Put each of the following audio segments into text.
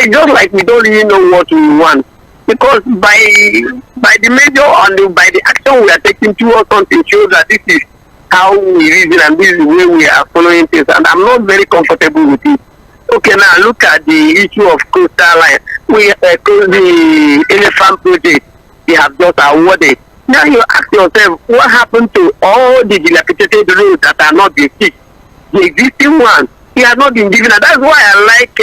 It's just like we don't really know what we want. Because by the measure and by the action we are taking towards something shows that this is how we reason and this is the way we are following things, and I'm not very comfortable with it. Okay, now look at the issue of coastal line. We the elephant project they have just awarded. Now you ask yourself, what happened to all the dilapidated roads that are not being fixed? The existing ones, they are not been given. And that's why I like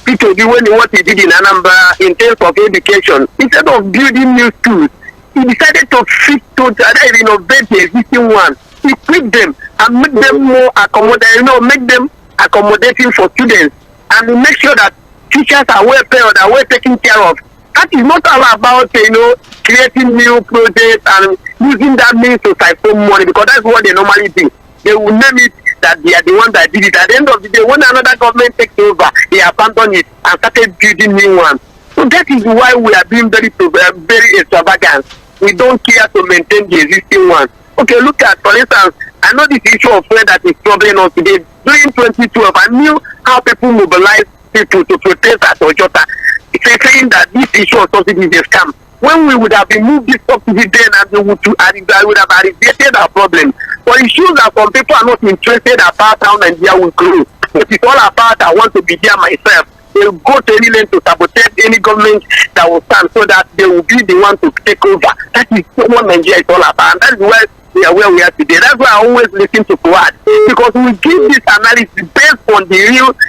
Peter when what he did in Anambra in terms of education. Instead of building new schools, he decided to fix to renovate the existing ones, equip them and make them more accommodating, make them accommodating for students, and make sure that teachers are well paid, are well taken care of. That is not all about creating new projects and using that means to siphon money, because that's what they normally do. They will name it that they are the ones that did it. At the end of the day, when another government takes over, they abandon it and started building new ones. So that is why we are being very extravagant. We don't care to maintain the existing ones. Okay, look at, for instance, I know this issue of fuel that is troubling us today. During 2012, I knew how people mobilized people to protest at Ojota, saying that this issue of subsidy is a scam. When we would have removed this subsidy then, and we would have alleviated our problem. But it shows that some people are not interested about how Nigeria will grow. It is all about I want to be there myself. They will go to any length to sabotage any government that will stand, so that they will be the one to take over. That is what Nigeria is all about, and that is why we are where we are today. That's why I always listen to Fuad, because we give this analysis based on the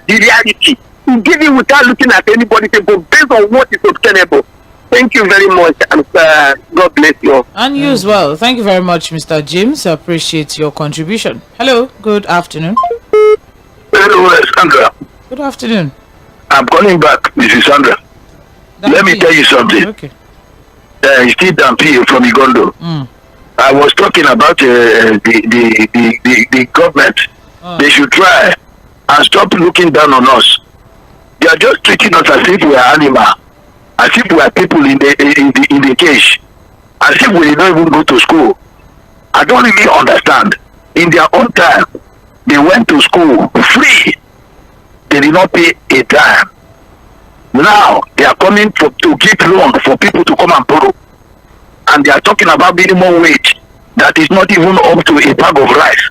reality. We give it without looking at anybody, but based on what is obtainable. Thank you very much, and God bless you. And you as well. Thank you very much, Mr. James. I appreciate your contribution. Hello, good afternoon. Hello, Sandra. Good afternoon. I'm calling back, Mrs. Sandra. Let me tell you something. Okay. It's still Dampi from Igondo. I was talking about the government. They should try and stop looking down on us. They are just treating us as if we are animals, as if we are people in the cage, as if we don't even go to school. I don't really understand. In their own time, they went to school free. They did not pay a dime. Now they are coming to give loan for people to come and borrow, and they are talking about minimum wage that is not even up to a bag of rice.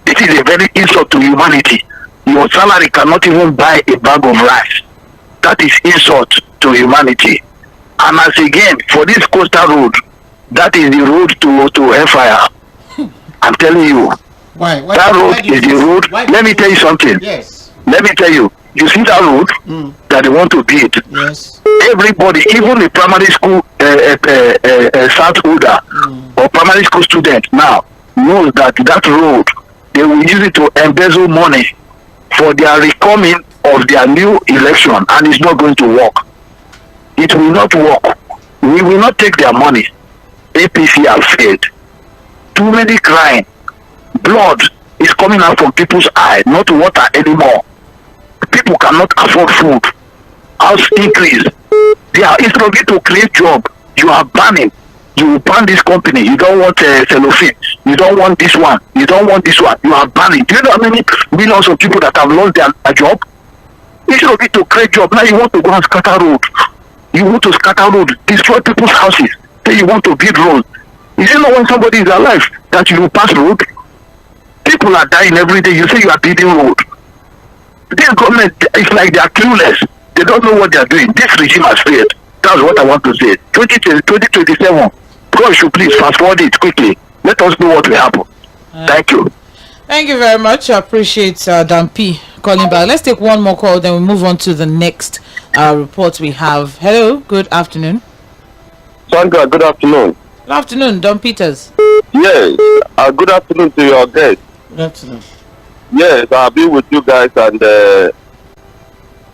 This is a very insult to humanity. Your salary cannot even buy a bag of rice. That is insult to humanity. And as again, for this coastal road, that is the road to hellfire. I'm telling you. Why that road is the road. Let me tell you something. Yes. Let me tell you. You see that road that they want to build? Yes. Everybody, even the primary school holder or primary school student now knows that that road, they will use it to embezzle money for their recoming of their new election, and it's not going to work. It will not work. We will not take their money. APC have failed. Too many crying. Blood is coming out from people's eyes, not water anymore. People cannot afford food. House increase. They are instructed to create job. You are banning. You ban this company. You don't want cellophane. You don't want this one. You don't want this one. You are banning. Do you know how many millions of people that have lost their job? Instead of it to create job, now you want to go and scatter road. You want to scatter road, destroy people's houses. Then you want to build roads. Is it not when somebody is alive that you will pass road? People are dying every day. You say you are building road. This government, it's like they are clueless. They don't know what they are doing. This regime has failed. That's what I want to say. 2027, God should please fast forward it quickly. Let us know what will happen. Thank you. Thank you very much. I appreciate Dampi calling back. Let's take one more call, then we move on to the next report we have. Hello, good afternoon. Sandra, good afternoon. Good afternoon, Don Peters. Yes, good afternoon to your guest. Good afternoon. Yes, I'll be with you guys, and the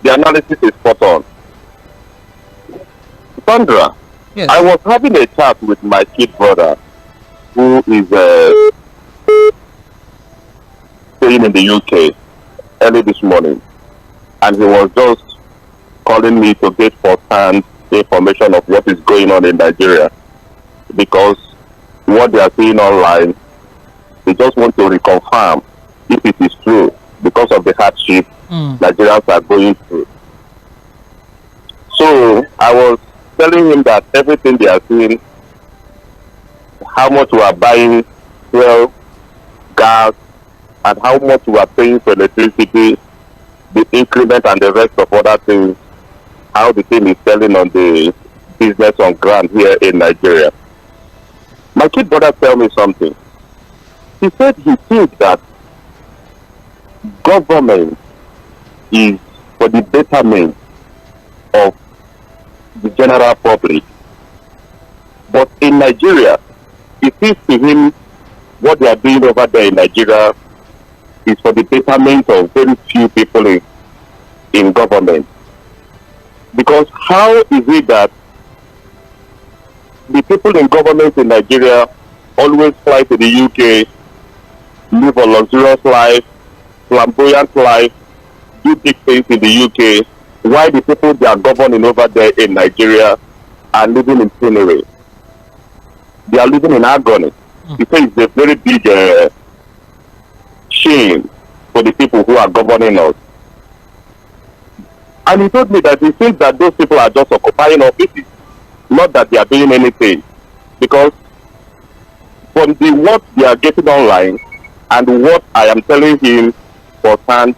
analysis is spot on. Sandra, yes. I was having a chat with my kid brother, who is staying in the UK early this morning, and he was just calling me to get first-hand information of what is going on in Nigeria, because what they are seeing online, they just want to reconfirm if it is true because of the hardship Nigerians are going through. So I was telling him that everything they are seeing, how much we are buying fuel, gas, and how much we are paying for electricity, the increment and the rest of other things, how the thing is selling on the business on ground here in Nigeria. My kid brother tell me something. He said he thinks that government is for the betterment of the general public. But in Nigeria, it seems to him what they are doing over there in Nigeria is for the betterment of very few people in government. Because how is it that the people in government in Nigeria always fly to the UK, live a luxurious life, flamboyant life, do big things in the UK, while the people they are governing over there in Nigeria are living in penury? They are living in agony. Because it's a very big shame for the people who are governing us. And he told me that he thinks that those people are just occupying offices, not that they are doing anything. Because from the what they are getting online and what I am telling him for hand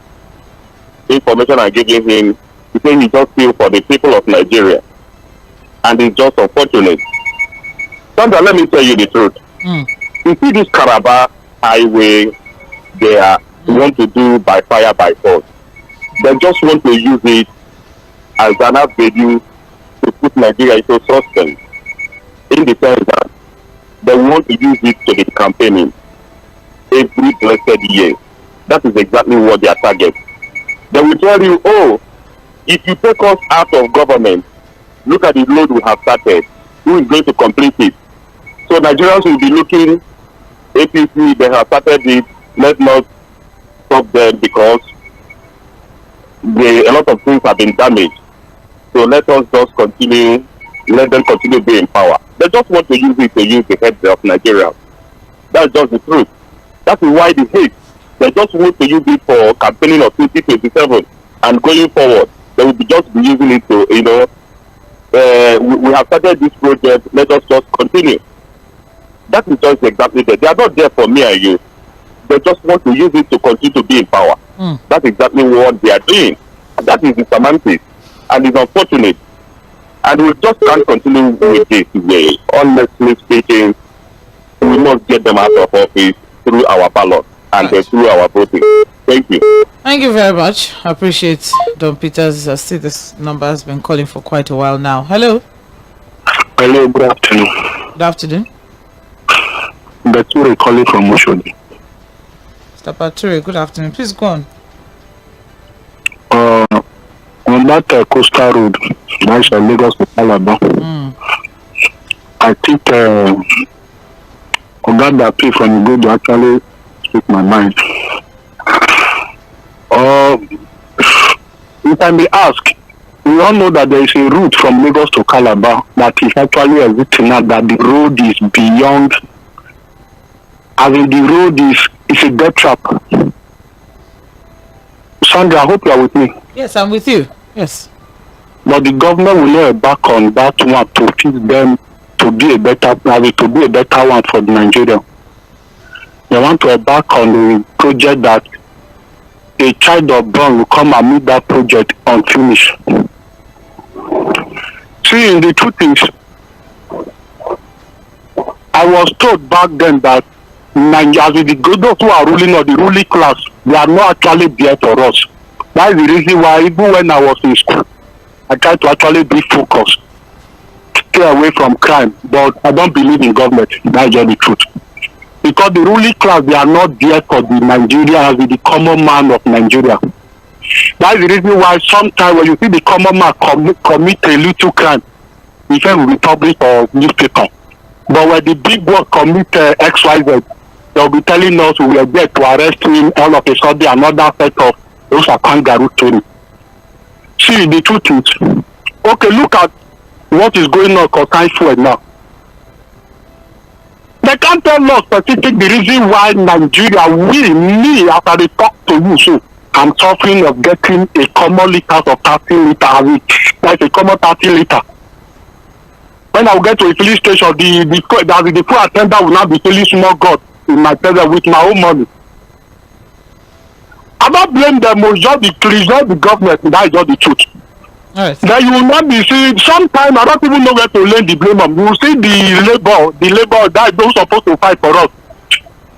information I'm giving him, he says he just feels for the people of Nigeria. And it's just unfortunate. Sandra, let me tell you the truth. You see this Calabar highway they want to do by fire by force. They just want to use it as an avenue to put Nigeria into suspense. In the sense that they want to use it to the campaigning every blessed year. That is exactly what their target. They will tell you, oh, if you take us out of government, look at the load we have started. Who is going to complete it? So Nigerians will be looking, APC, they have started it, let's not stop them because a lot of things have been damaged. So let us just continue, let them continue being in power. They just want to use it to use the heads of Nigeria. That's just the truth. That is why they hate. They just want to use it for campaigning of 2027 and going forward. They will just be using it to, we have started this project, let us just continue. That is just exactly that. They are not there for me and you. They just want to use it to continue to be in power. That's exactly what they are doing. That is the semantics. And it's unfortunate. And we just can't continue with this way. Honestly speaking, we must get them out of office through our ballot and through our voting. Thank you. Thank you very much. I appreciate Don Peter's. I see this number has been calling for quite a while now. Hello. Hello, good afternoon. Good afternoon. Ture calling from Oshodi. Mr. Pature, good afternoon. Please go on. On that coastal road, that's Lagos to Calabar. I think that pay from good to actually speak my mind. If I may ask, we all know that there is a route from Lagos to Calabar that is actually existing now, that the road is beyond. I mean, the road is a death trap. Sandra, I hope you are with me. Yes, I'm with you. Yes. But the government will lay back on that one to teach them to be a better one for Nigeria. They want to embark on the project that a child of born will come and meet that project unfinished. See, the truth is, I was told back then that those who are ruling or the ruling class, they are not actually there for us. That is the reason why even when I was in school, I tried to actually be focused, stay away from crime, but I don't believe in government. That's just the truth. Because the ruling class, they are not there for the Nigeria as the common man of Nigeria. That is the reason why sometimes when you see the common man commit a little crime, you can be published or newspaper. But when the big boss commit XYZ, they'll be telling us we are there to arrest him all of a sudden, another set of those are kangaroo story. See, the truth is, okay, look at what is going on concerning fuel now. They can't tell us specific the reason why Nigeria, me, after they talk to you, so I'm suffering of getting a common litre of 30 litre, like a common 30 litre. When I will get to a filling station, the full attendant will not be filling small God in my presence with my own money. I don't blame them, it's just the government, that is just the truth. Right. Then you will not be seeing, sometimes I don't even know where to lay the blame on. You will see the labor that is not supposed to fight for us.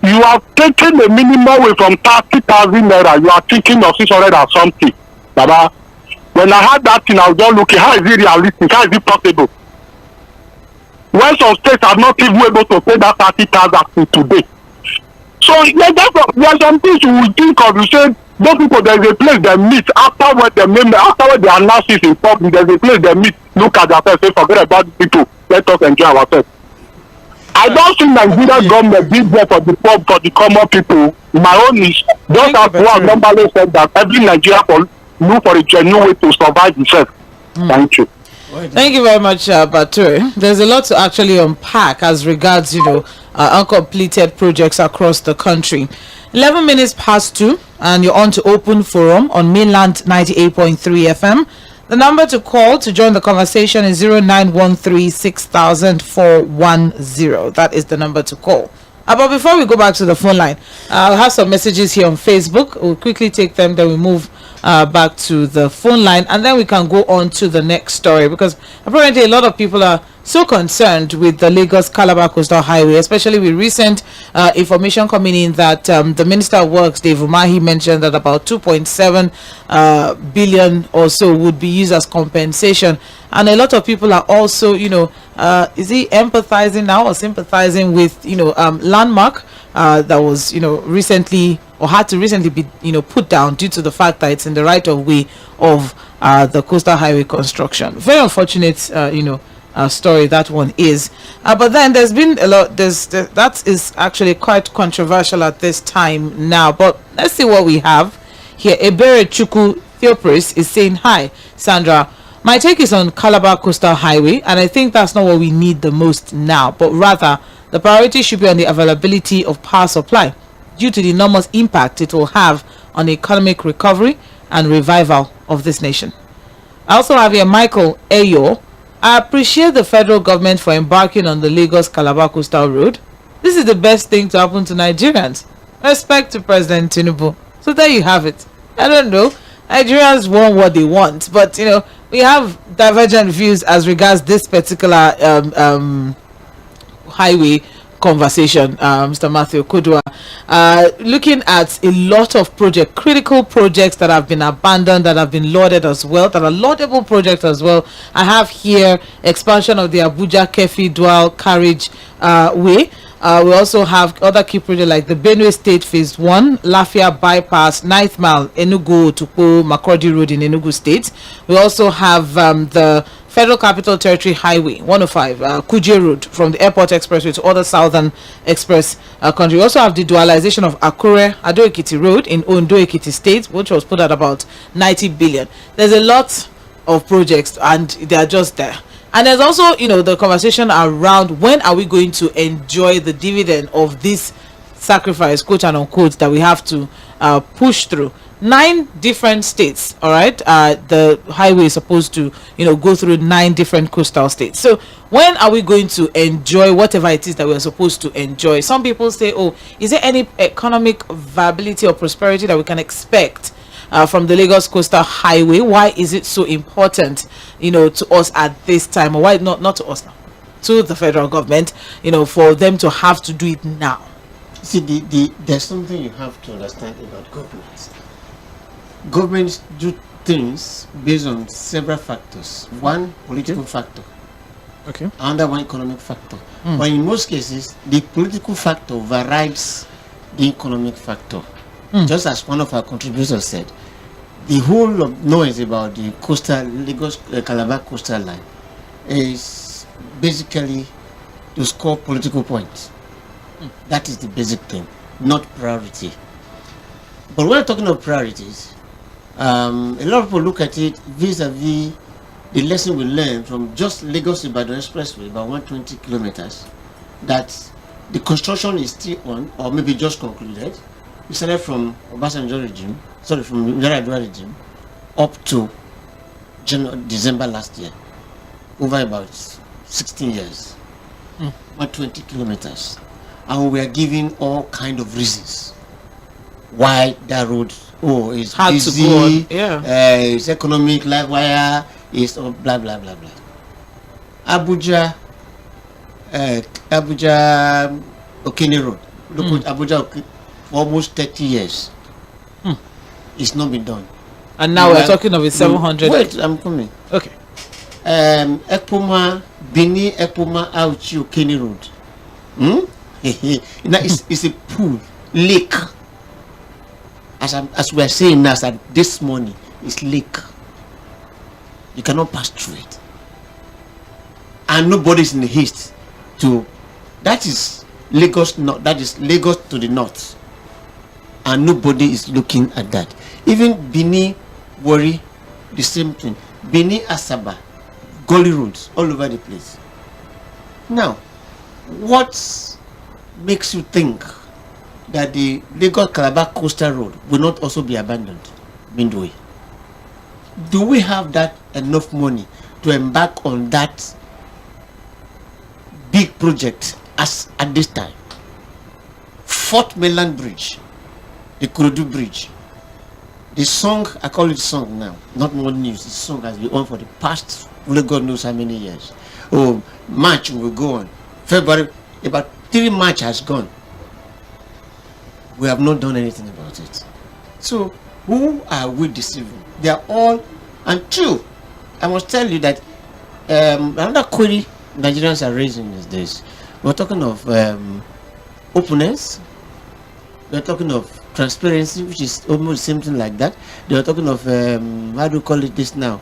You are taking a minimum away from 30,000 naira. You are thinking of 600 or something. Baba, when I had that thing, I was just looking, how is it realistic? How is it possible? When some states are not even able to pay that 30,000 today. So yeah, there are some things you will think of. You say, those people, there is a place they meet after what they announce it in public. There is a place they meet, look at themselves, say, forget about the people, let us enjoy ourselves. I don't think Nigerian government did that for the poor, for the common people. My own is just as one normally said that every Nigerian look for a genuine way to survive himself. Thank you. Thank you very much, Bature. There's a lot to actually unpack as regards, uncompleted projects across the country. 11 minutes past 2, and you're on to Open Forum on Mainland 98.3 FM. The number to call to join the conversation is 0913-6000-410. That is the number to call. But before we go back to the phone line, I'll have some messages here on Facebook. We'll quickly take them, then we move back to the phone line, and then we can go on to the next story, because apparently a lot of people are so concerned with the Lagos-Calabar Coastal Highway, especially with recent information coming in that the Minister of Works, Dave Umahi, mentioned that about 2.7 billion or so would be used as compensation. And a lot of people are also, is he empathizing now or sympathizing with, Landmark that was, recently or had to recently be, put down due to the fact that it's in the right of way of the coastal highway construction. Very unfortunate, story that one is. But then there's been a lot. That is actually quite controversial at this time now. But let's see what we have here. 𝐴𝐵𝐴𝐶hukwu Theophris is saying, hi, Sandra. My take is on Calabar Coastal Highway, and I think that's not what we need the most now, but rather the priority should be on the availability of power supply due to the enormous impact it will have on the economic recovery and revival of this nation. I also have here Michael Ayo. I appreciate the federal government for embarking on the Lagos-Calabar Coastal Road. This is the best thing to happen to Nigerians. Respect to President Tinubu. So there you have it. I don't know. Nigerians want what they want, but we have divergent views as regards this particular highway conversation. Mr. Matthew Kodua, looking at a lot of critical projects that have been abandoned, that have been lauded as well, that are laudable projects as well. I have here expansion of the Abuja-Kefi dual carriage way. We also have other key projects like the Benue State Phase 1, Lafia Bypass, 9th Mile, Enugu to Makurdi Road in Enugu State. We also have the Federal Capital Territory Highway 105, Kuje Road from the Airport Expressway to other southern express country. We also have the dualization of Akure Ado-Ekiti Road in Ondo-Ekiti State, which was put at about 90 billion. There's a lot of projects and they are just there. And there's also, the conversation around when are we going to enjoy the dividend of this sacrifice, quote and unquote, that we have to push through. 9 different states, all right. The highway is supposed to, go through 9 different coastal states. So when are we going to enjoy whatever it is that we're supposed to enjoy? Some people say, oh, is there any economic viability or prosperity that we can expect from the Lagos Coastal Highway? Why is it so important, to us at this time? Or why not to us now, to the federal government, for them to have to do it now? See, there's something you have to understand about governments. Governments do things based on several factors. One, political factor. Okay. Another one, economic factor. But in most cases, the political factor overrides the economic factor. Just as one of our contributors said, the whole of noise about the coastal Lagos Calabar coastal line is basically to score political points. That is the basic thing, not priority. But when we're talking of priorities, a lot of people look at it vis-a-vis the lesson we learned from just Lagos-Ibadan Expressway, about 120 kilometers, that the construction is still on, or maybe just concluded, We started from Obasanjo regime, from Yar'Adua regime, up to December last year, over about 16 years, about 20 kilometers. And we are giving all kind of reasons why that road is hard busy, to go on. Yeah. It's economic, live wire, it's blah blah blah blah. Abuja Oᴘᴇ Road, Abuja for almost 30 years. It's not been done. And now we're talking of a 700. Wait, I'm coming. Okay. Bini Ekpoma Auchi Oᴘᴇ Road. Now it's a pool, lake. As we are saying now, this morning, it's lake. You cannot pass through it. And nobody's in the haste to. That is Lagos. That is Lagos to the north. And nobody is looking at that. Even Bini, Warri, the same thing. Bini, Asaba, gully roads all over the place. Now, what makes you think that the Lagos Calabar Coastal Road will not also be abandoned midway? Do we have that enough money to embark on that big project as at this time? Fourth Mainland Bridge, the Kurudu Bridge. The song, I call it song now, not more news. The song has been on for the past, God knows how many years. Oh, March will go on. February, about 3 March has gone. We have not done anything about it. So, who are we deceiving? They are all, and two, I must tell you that another query Nigerians are raising is this. We're talking of openness. We're talking of transparency, which is almost something like that. They are talking of how do you call it this now?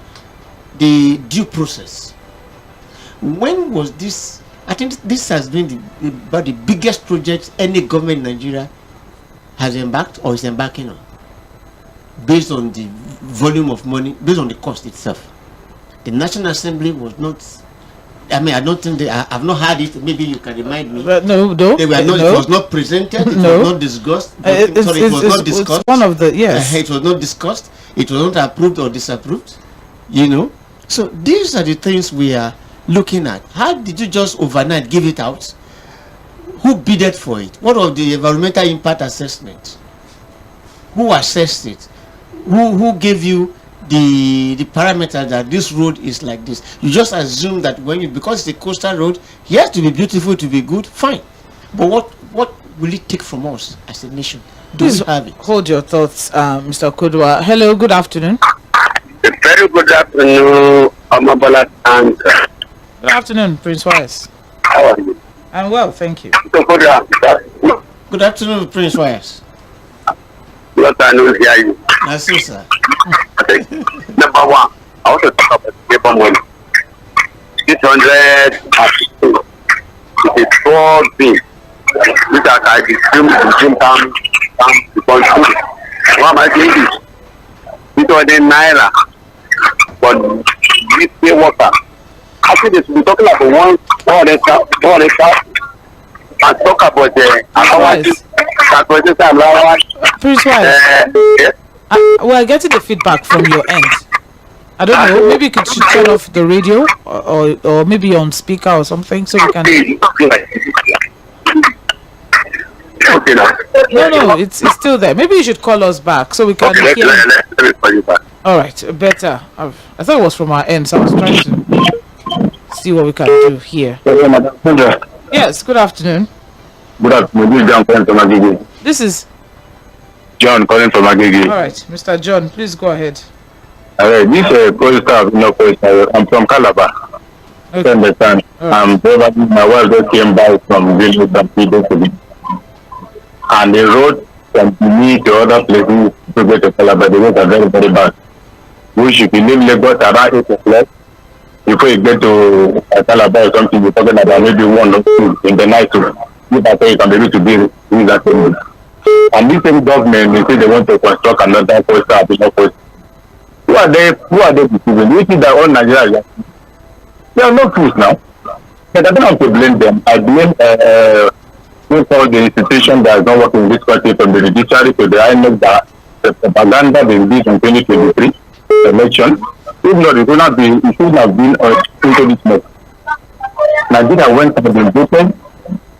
The due process. When was this? I think this has been about the biggest project any government in Nigeria has embarked or is embarking on, based on the volume of money, based on the cost itself. The National Assembly was not. I mean, I don't think I've not heard it. Maybe you can remind me. No. They were not. It was not presented. It was not discussed. It was not discussed. It's one of the It was not discussed. It was not approved or disapproved. You know. So these are the things we are looking at. How did you just overnight give it out? Who bidded for it? What of the environmental impact assessment? Who assessed it? Who gave you the parameter that this road is like this? You just assume that because it's a coastal road, it has to be beautiful to be good, fine. But what will it take from us as a nation? Please have it? Hold your thoughts, Mr. Okodwa. Hello, good afternoon. Very good afternoon, Omobola, and Good afternoon, Prince Wise. how are you? I'm well, thank you. Good afternoon, Prince Wise. Good afternoon, hear you. That's you, sir. Okay. Number one, I want to talk about paper money. 600 it is 4 things which I dream come because why am I saying this? 600 naira but this pay worker. Actually, they should be talking about 100 and talk about Prince Wise, yes. we're getting the feedback from your end. I don't know, maybe you could turn off the radio or maybe on speaker or something so we can. Okay, now. No, it's still there. Maybe you should call us back so we can Okay, hear. let me call you back. All right, better. I thought it was from our end, so I was trying to see what we can do here. Madam Sandra. Yes, good afternoon. Good afternoon. This is John calling from Agege. This is John calling from Agege. all right, Mr. John. Please go ahead. This question, I'm from Calabar. Okay. Understand? Right. My wife just came back from Village some 3 days ago. And the road from me to other places to get to Calabar, the roads are very, very bad. We should leave Lagos around 8 o'clock. Before you get to Calabar or something, you're talking about maybe 1 or 2 in the night. If I say you can be able to do that thing. And this same government, they say they want to construct another coastal. Who are they deceiving? You think that all Nigeria, they are not fools now. But I don't have to blame them. I blame so-called the institution that is not working in this country, from the judiciary to the INEC, that the propaganda they did in 2023 election, if not, it should have been into this mess. Nigeria went to the voted,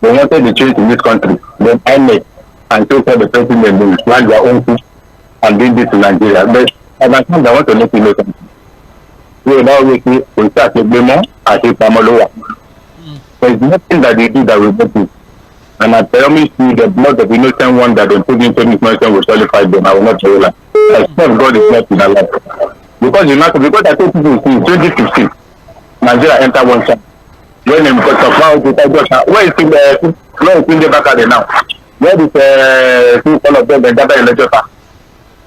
they wanted the change in this country. Then INEC and so-called the president, they plan their own push and did this in Nigeria. But at that time, they want to let you know something. We now we start with Bemo as a Pamaloa. There is nothing that they do that will make it. And I promise you, the blood of innocent one that they put into this nation will solidify them. I will not tell you that. I swear God is not in our life. Because I told people in 2015, Nigeria entered one time. When they got the power, where is the back at now? Where is all of them the data election?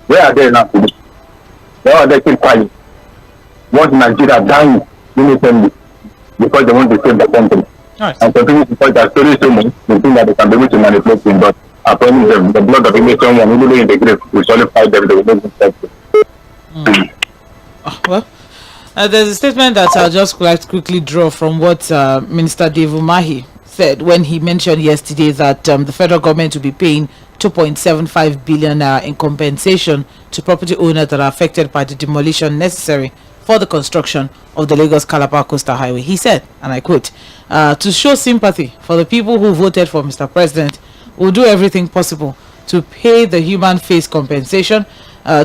Where are they now? Where are they still crying? Want Nigeria dying innocently because they want to save the country. Nice. And continue to fight that story so much, they think that they can be able to manipulate them, but I promise them, the blood of innocent one, even though in the grave, will solidify them, they will make them well, there's a statement that I'll just like to quickly draw from what Minister Dave Umahi said when he mentioned yesterday that the federal government will be paying 2.75 billion in compensation to property owners that are affected by the demolition necessary for the construction of the Lagos-Calabar Coastal Highway. He said, and I quote, to show sympathy for the people who voted for Mr. President, we'll do everything possible to pay the human face compensation.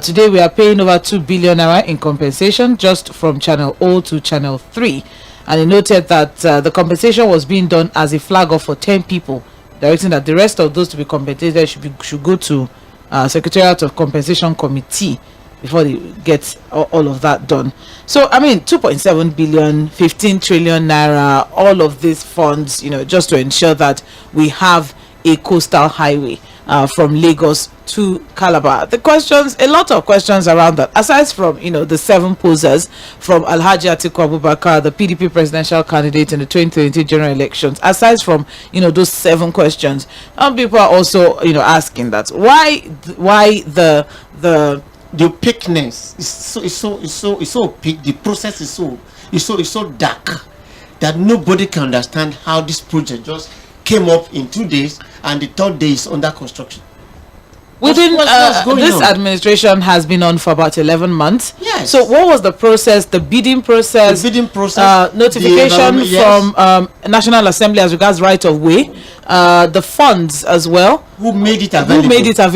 Today we are paying over 2 billion naira in compensation just from Channel O to Channel 3. And he noted that the compensation was being done as a flag off for 10 people, directing that the rest of those to be compensated should go to Secretariat of Compensation Committee before they get all of that done. So, I mean, 2.7 billion, 15 trillion naira, all of these funds, just to ensure that we have a coastal highway from Lagos to Calabar. The questions, a lot of questions around that, aside from, the 7 posers from Alhaji Atiku Abubakar, the PDP presidential candidate in the 2020 general elections, aside from, those 7 questions, people are also, asking that why the opaqueness is so opaque. The process is so dark that nobody can understand how this project just came up in 2 days and the 3rd day is under construction. Within this administration has been on for about 11 months. Yes. So what was the process, the bidding process, notification from National Assembly as regards right of way, the funds as well? Who made it available?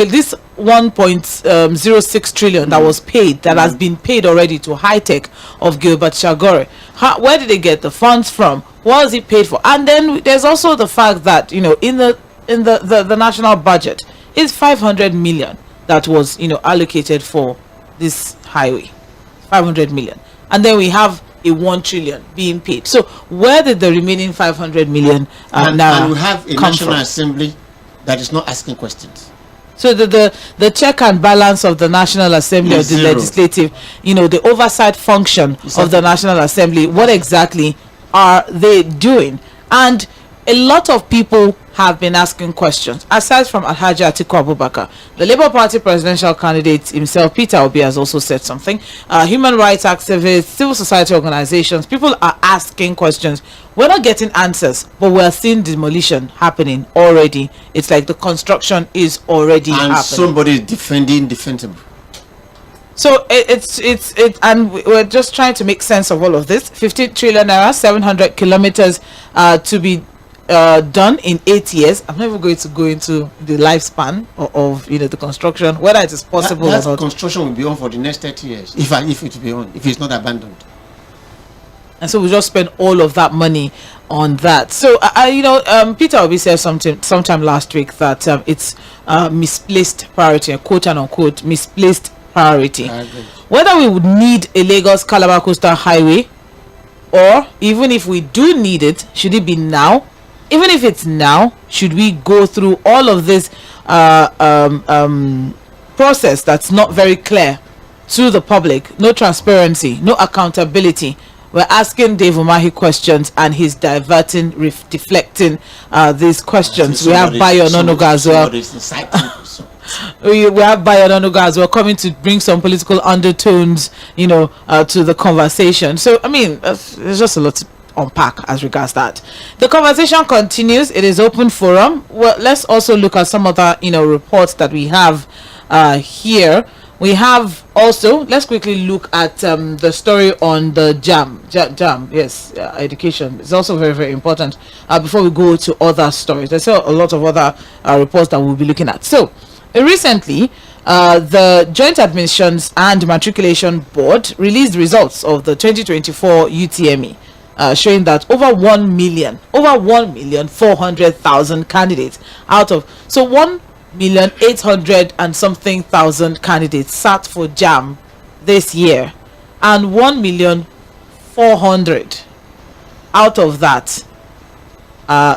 This 1.06 trillion that was paid, that has been paid already to high tech of Gilbert Chagore. Where did they get the funds from? What was it paid for? And then there's also the fact that in the national budget is 500 million that was allocated for this highway, 500 million, and then we have a 1 trillion being paid. So where did the remaining 500 million now and we have a National Assembly that is not asking questions? So the check and balance of the National Assembly, of the legislative, the oversight function of the National Assembly, what exactly are they doing? And a lot of people have been asking questions. Aside from Alhaji Atiku Abubakar, the Labour Party presidential candidate himself, Peter Obi, has also said something. Human rights activists, civil society organizations, people are asking questions. We're not getting answers, but we're seeing demolition happening already. It's like the construction is already happening. Somebody is defending defensible. So and we're just trying to make sense of all of this. 15 trillion naira, 700 kilometers to be done in 8 years. I'm never going to go into the lifespan of the construction, whether it is possible that or not. Construction will be on for the next 30 years if it will be on, if it's not abandoned. And so we just spend all of that money on that. So Peter Obi said sometime last week that it's misplaced priority, quote and unquote misplaced priority. Whether we would need a Lagos-Calabar Coastal Highway, or even if we do need it, should it be now? Even if it's now, should we go through all of this process that's not very clear to the public? No transparency, no accountability. We're asking Dave Umahi questions and he's deflecting these questions. We have Bayo Ononuga as well. We have Bayo Ononuga as well coming to bring some political undertones, to the conversation. So I mean, there's just a lot unpack as regards that. The conversation continues. It is open forum. Well, let's also look at some other reports that we have here. We have also, let's quickly look at the story on the JAM. Yes, education is also very, very important before we go to other stories. There's a lot of other reports that we'll be looking at. So recently, the Joint Admissions and Matriculation Board released results of the 2024 UTME, showing that over 1,400,000 candidates out of 1,800,000 and something thousand candidates sat for JAM this year, and 1,400,000 out of that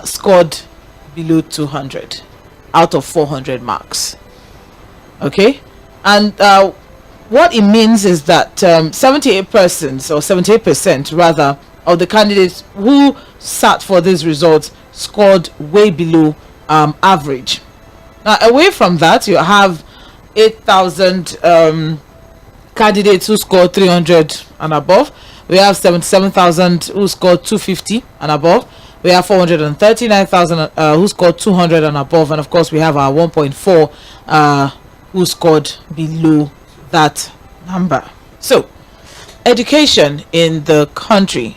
scored below 200 out of 400 marks. Okay, and what it means is that 78% rather of the candidates who sat for these results scored way below average. Now, away from that, you have 8,000 candidates who scored 300 and above. We have 77,000 who scored 250 and above. We have 439,000 who scored 200 and above, and of course we have our 1.4 who scored below that number. So, education in the country,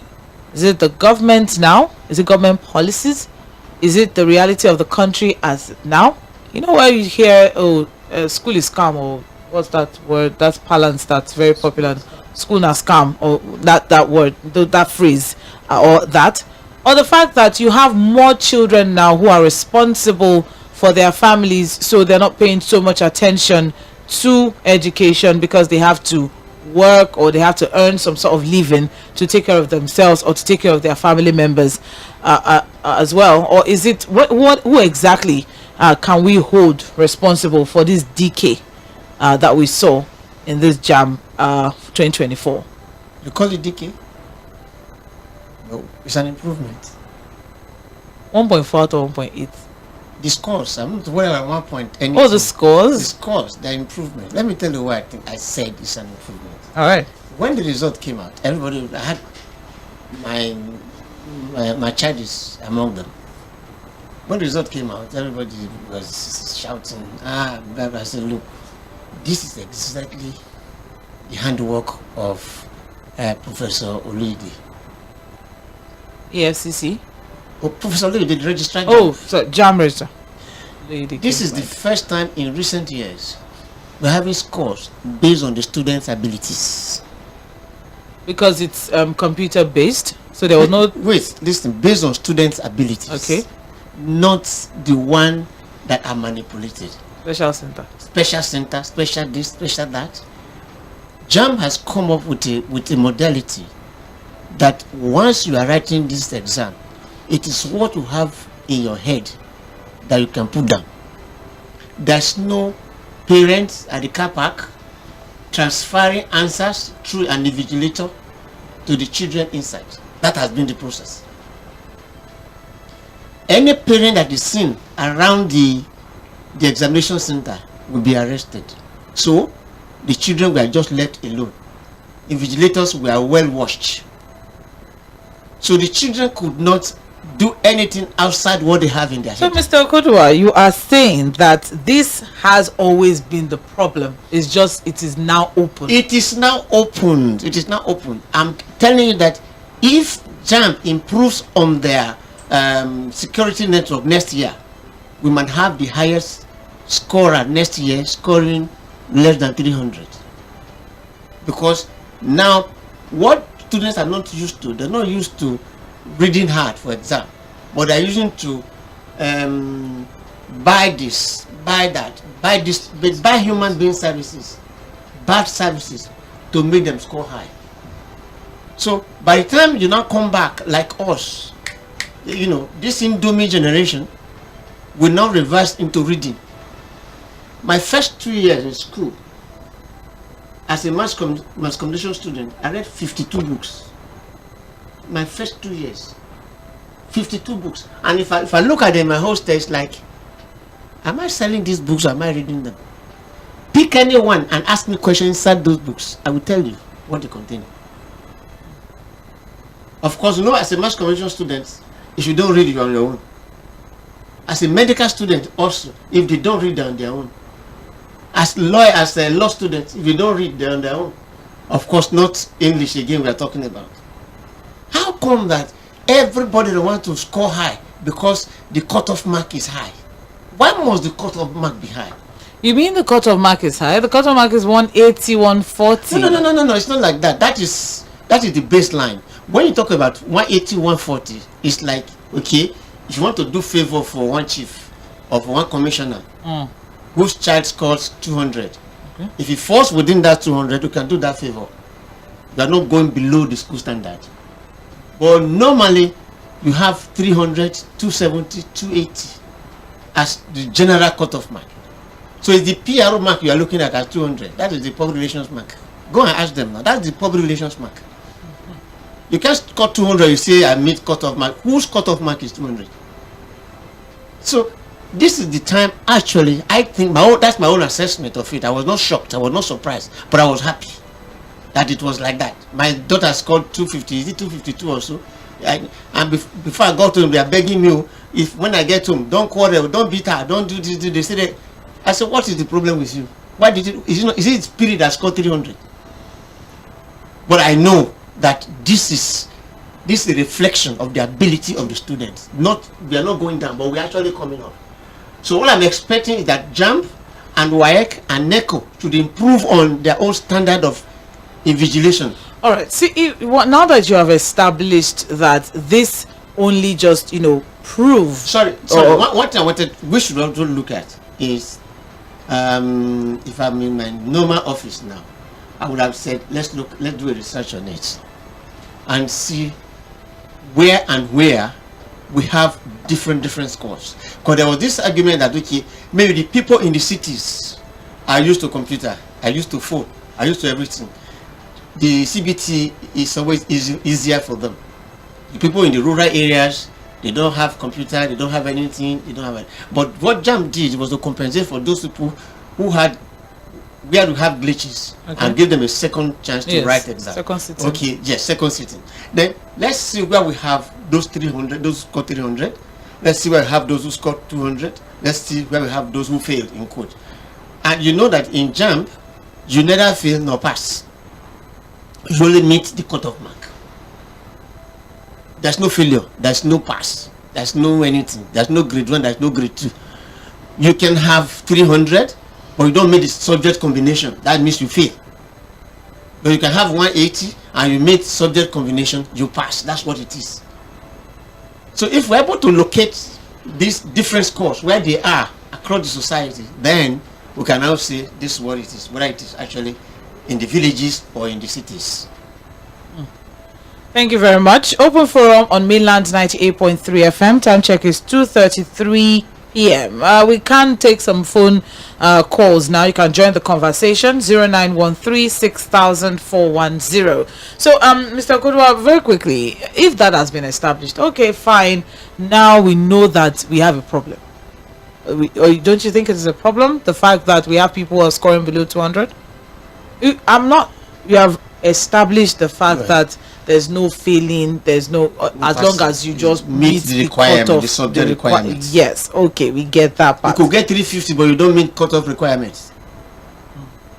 is it the government now? Is it government policies? Is it the reality of the country as now? Where you hear, school is scam, or what's that word, that parlance that's very popular, school na scam, or that word, that phrase, or that, or the fact that you have more children now who are responsible for their families, so they're not paying so much attention to education because they have to work or they have to earn some sort of living to take care of themselves or to take care of their family members as well? Or is it who exactly can we hold responsible for this decay that we saw in this JAM 2024? You call it decay? No, it's an improvement. 1.4 to 1.8. The scores, I'm not worried about 1 point anything. Oh, the scores? The scores, the improvement. Let me tell you why I think I said it's an improvement. All right. When the result came out, everybody, I had my child is among them. When the result came out, everybody was shouting, I said, look, this is exactly the handwork of Professor Olidi. EFCC? Oh, Professor Olidi did register. Oh, so JAM register. This is the first time in recent years we're having scores based on the students' abilities. Because it's computer based, so there was no. Wait, listen, based on students' abilities. Okay. Not the one that are manipulated. Special center, special this, special that. JAM has come up with a modality that once you are writing this exam, it is what you have in your head that you can put down. There's no parents at the car park transferring answers through an invigilator to the children inside. That has been the process. Any parent that is seen around the examination center will be arrested. So the children were just left alone. Invigilators were well watched. So the children could not do anything outside what they have in their head. So Mr. Oᴘᴇᴜ, you are saying that this has always been the problem. It's just it is now open. It is now opened. It is now open. I'm telling you that if JAM improves on their security network next year, we might have the highest scorer next year scoring less than 300. Because now what students are not used to, they're not used to reading hard for exam, but they're using to buy this, buy that, buy this, buy human being services, bad services to make them score high. So by the time you now come back like us, this Indomie generation will now reverse into reading. My first 2 years in school, as a mass communication student, I read 52 books. My first 2 years, 52 books. And if I look at them, my whole stage like, am I selling these books or am I reading them? Pick any one and ask me questions inside those books. I will tell you what they contain. Of course, you know, as a mass communication student, if you don't read, you're on your own. As a medical student also, if they don't read, they're on their own. As a law student, if you don't read, they're on their own. Of course, not English again we are talking about. How come that everybody wants to score high because the cutoff mark is high? Why must the cutoff mark be high? You mean the cutoff mark is high? The cutoff mark is 180, 140. No, it's not like that. That is the baseline. When you talk about 180, 140, it's like, okay, if you want to do favor for one chief or for one commissioner whose child scores 200, okay, if he falls within that 200, you can do that favor. You are not going below the school standard. But normally, you have 300, 270, 280 as the general cutoff mark. So it's the PRO mark you are looking at 200. That is the public relations mark. Go and ask them now. That's the public relations mark. You can't score 200, you say I meet cutoff mark. Whose cutoff mark is 200? So this is the time, actually, I think that's my own assessment of it. I was not shocked, I was not surprised, but I was happy that it was like that. My daughter scored 250, is it 252 or so? And before I got home, they are begging me, if when I get home, don't quarrel, don't beat her, don't do this. They say I said, what is the problem with you? Why did it? Is it spirit that scored 300? But I know that this is a reflection of the ability of the students. We are not going down, but we are actually coming up. So all I'm expecting is that JAMB and WAEC and NECO should improve on their own standard of invigilation. All right. See, now that you have established that this only just proves. Sorry. What thing I wanted we should also look at is if I'm in my normal office now, I would have said let's do a research on it and see where we have different scores. Because there was this argument that okay, maybe the people in the cities are used to computer, are used to phone, are used to everything. The CBT is always easier for them. The people in the rural areas, they don't have computer, they don't have anything, they don't have it. But what JAMB did was to compensate for those people who had where to have glitches, okay, and give them a second chance to write exam. Second sitting. Okay, yes, second sitting. Then let's see where we have those 300, those who scored 300. Let's see where we have those who scored 200. Let's see where we have those who failed in code. And you know that in JAMB, you neither fail nor pass. You only meet the cutoff mark. There's no failure, there's no pass, there's no anything, there's no grade 1, there's no grade 2. You can have 300, but you don't meet the subject combination. That means you fail. But you can have 180 and you meet subject combination, you pass. That's what it is. So if we're able to locate these different scores where they are across the society, then we can now say this is what it is, whether it is actually in the villages or in the cities. Thank you very much. Open forum on mainland 98.3 FM. Time check is 2:33 p.m. We can take some phone calls now. You can join the conversation 0913-6000-410. So Mr. Oᴘᴇ, very quickly, if that has been established, okay, fine, now we know that we have a problem. Don't you think it is a problem, the fact that we have people who are scoring below 200? You have established the fact that there's no failing, there's no as long as you just meet the requirement, the subject requirements. Yes, okay, we get that part. You could get 350, but you don't meet cutoff requirements.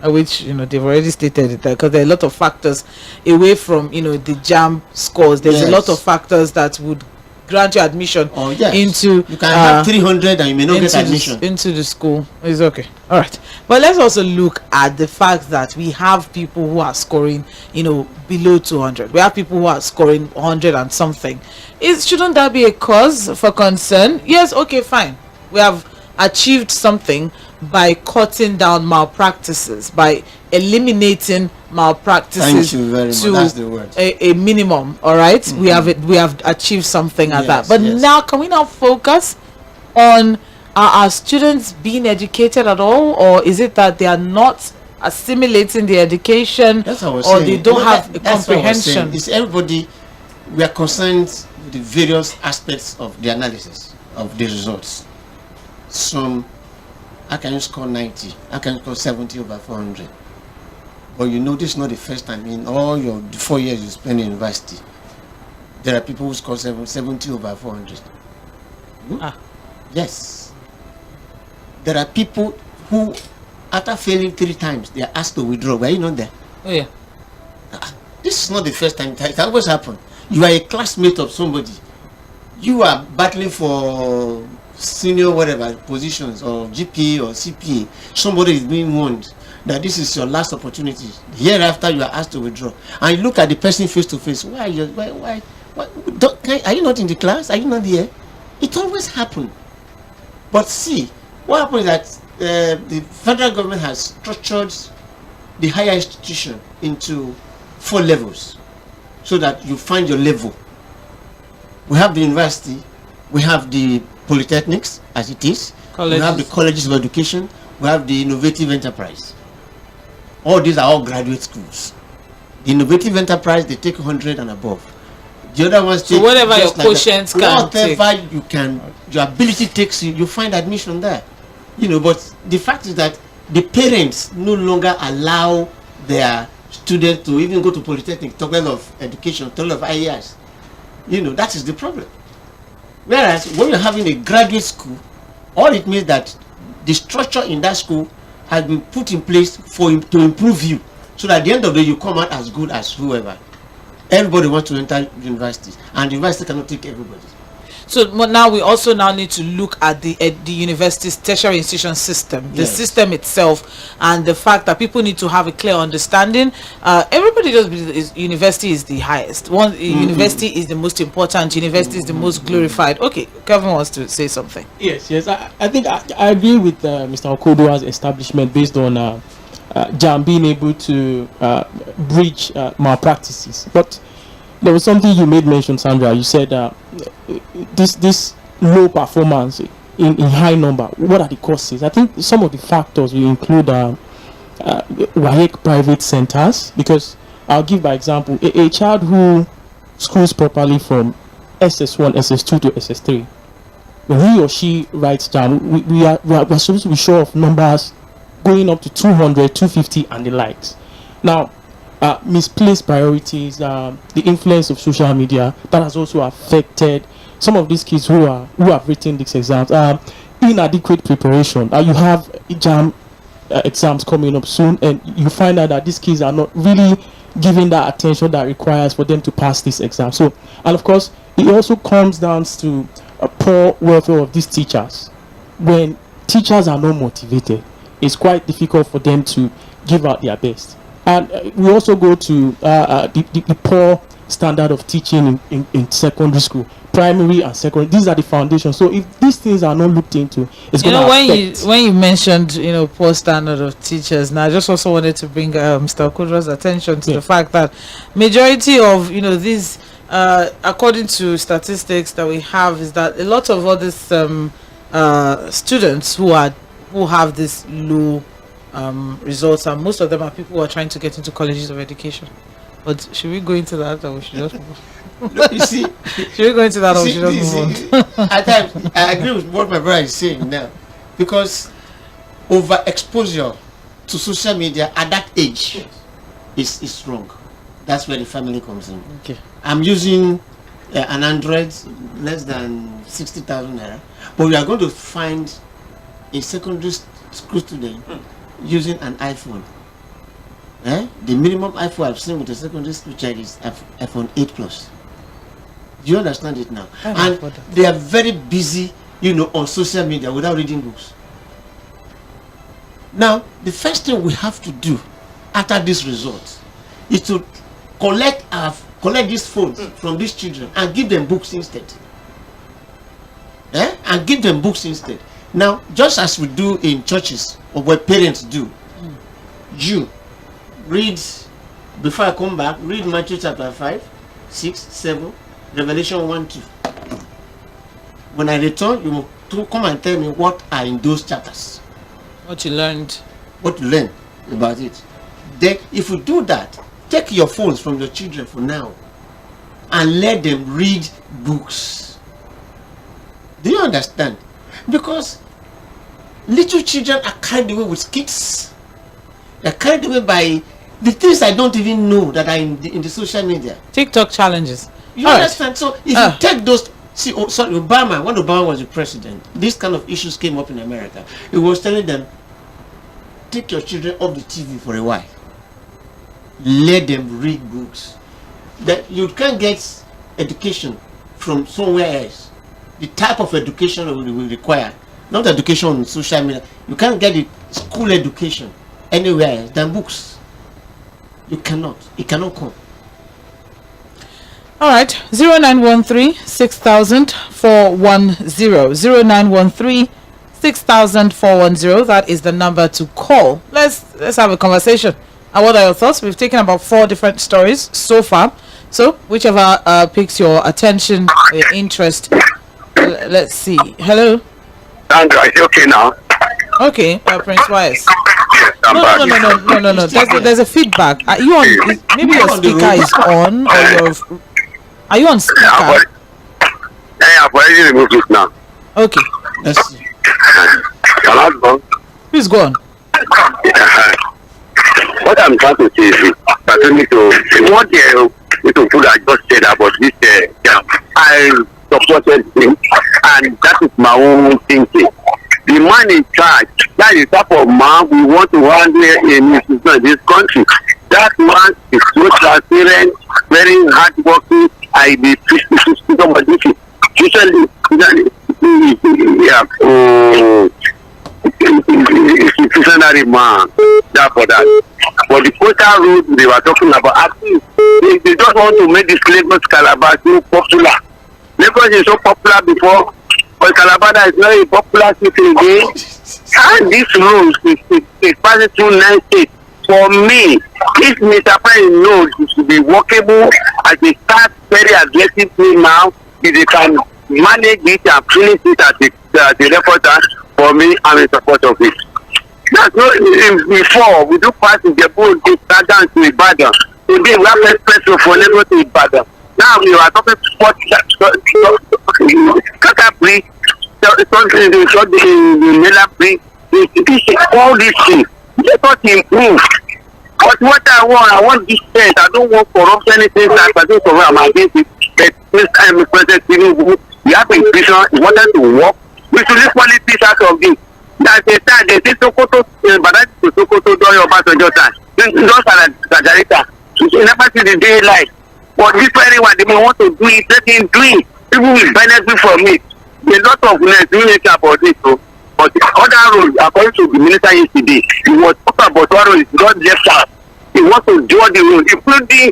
Which they've already stated it because there are a lot of factors away from the JAMB scores. There's a lot of factors that would grant you admission into. You can have 300 and you may not get admission into the school. It's okay. All right, but let's also look at the fact that we have people who are scoring below 200. We have people who are scoring 100 and something. Shouldn't that be a cause for concern? Yes, okay, fine, we have achieved something by cutting down malpractices, by eliminating malpractices to a minimum. All right, we have achieved something at that. But now, can we now focus on our students being educated at all, or is it that they are not assimilating the education, or they don't have a comprehension? It's everybody. We are concerned with the various aspects of the analysis of the results. Some, I can score 90, I can score 70 over 400. But this is not the first time in all your 4 years you spend in university There are people who score 70 over 400. Yes. There are people who, after failing 3 times, they are asked to withdraw. Were you not there? Oh yeah. This is not the first time. It always happens. You are a classmate of somebody. You are battling for senior whatever positions or GPA or CPA. Somebody is being warned that this is your last opportunity. Hereafter, you are asked to withdraw, and you look at the person face to face. Why? Are you not in the class? Are you not here? It always happens. But see, what happens is that the federal government has structured the higher institution into 4 levels, so that you find your level. We have the university, we have the polytechnics as it is, we have the colleges of education, we have the innovative enterprise. All these are all graduate schools. The innovative enterprise, they take 100 and above. The other ones take, so whatever your like quotient can take. Whatever you can, your ability takes you, you find admission there. You know, but the fact is that the parents no longer allow their students to even go to polytechnic, talk of education, talk of IES. You know, that is the problem. Whereas when you're having a graduate school, all it means that the structure in that school has been put in place to improve you, so that at the end of the day you come out as good as whoever. Everybody wants to enter universities, and the university cannot take everybody. So now we also need to look at the university's tertiary institution system, the system itself, and the fact that people need to have a clear understanding. Everybody just believes university is the highest. University is the most important. University is the most glorified. Okay, Kevin wants to say something. Yes. I think I agree with Mr. Okodo's establishment based on JAM being able to breach malpractices, but there was something you made mention, Sandra. You said this low performance in high number. What are the causes? I think some of the factors will include WAEC private centers, because I'll give by example a child who schools properly from SS1, SS2 to SS3. When he or she writes JAM, we're supposed to be sure of numbers going up to 200, 250 and the likes. Now, misplaced priorities, the influence of social media, that has also affected some of these kids who have written these exams. Inadequate preparation. You have JAM exams coming up soon, and you find out that these kids are not really giving that attention that requires for them to pass this exam. So, and of course, it also comes down to a poor welfare of these teachers. When teachers are not motivated, it's quite difficult for them to give out their best. And we also go to the poor standard of teaching in secondary school, primary and secondary. These are the foundations. So if these things are not looked into, it's going to affect. When you mentioned poor standard of teachers, now I just also wanted to bring Mr. Okodo's attention to the fact that majority of these, according to statistics that we have, is that a lot of all these students who have this low results, and most of them are people who are trying to get into colleges of education. But should we go into that, or we should just move? You see, should we go into that, or we should just move on? At times, I agree with what my brother is saying now, because overexposure to social media at that age is wrong. That's where the family comes in. Okay. I'm using an Android less than 60,000 naira, but we are going to find a secondary school student using an iPhone. The minimum iPhone I've seen with a secondary school child is iPhone 8 Plus. Do you understand it now? And they are very busy, on social media without reading books. Now, the first thing we have to do after this result is to collect these phones from these children and give them books instead. And give them books instead. Now, just as we do in churches, or what parents do, you read, before I come back, read Matthew chapter 5, 6, 7, Revelation 1, 2. When I return, you will come and tell me what are in those chapters. What you learned. What you learned about it. Then, if you do that, take your phones from your children for now and let them read books. Do you understand? Because little children are carried away with skits. They're carried away by the things I don't even know that are in the social media. TikTok challenges. You understand? So if you take those, see, Obama, when Obama was the president, these kind of issues came up in America. He was telling them, take your children off the TV for a while. Let them read books. That you can't get education from somewhere else. The type of education we will require, not education on social media. You can't get the school education anywhere else than books. You cannot. It cannot come. All right, 0913-6000-410, 0913-6000-410. That is the number to call. Let's have a conversation. And what are your thoughts? We've taken about 4 different stories so far. So whichever piques your attention, your interest. Let's see. Hello. Sandra, is it okay now? Okay, Prince Wise. Yes, I'm No. There's a feedback. Are you on? Maybe your speaker is on, or your. Are you on speaker? I've already removed it now. Okay. Let's see. Can I go? Please go on. What I'm trying to say is pertaining to what the food I just said about this I supported him, and that is my own thinking. The man in charge, that is the type of man we want to handle in this country. That man is so transparent, very hardworking. I be somebody usually institutionary man. That for that. For the coastal road they were talking about, actually, they just want to make this Lagos Calabar so popular. Lagos is so popular before, but Calabar is not a popular city again. And this road is passing through 9 states. For me, if Mr. President knows it should be workable as a start very aggressively now, if they can manage it and finish it as the reporter, for me, I'm in support of it. That's not before we do pass in the boat, they start down to Ibadan. Today we have express for Lagos to Ibadan. Now we are talking about Kakabri, something they shot the Melabri, all these things. Let us improve. But what I want this sense. I don't want corruption, anything like that. I'm against it. But this time, President Tinubu, we have a vision, we want them to work. We should leave politics out of this. That's the time they say Sokoto, but that's Sokoto during your Obasanjo time. Just like Sajarita. You never see the daylight. But this anyone, they may want to do it, let him do it. People will benefit from it. There's a lot of news about this. So. But the other road, according to the minister yesterday, he was talking about what road is not left out. He wants to do the road, including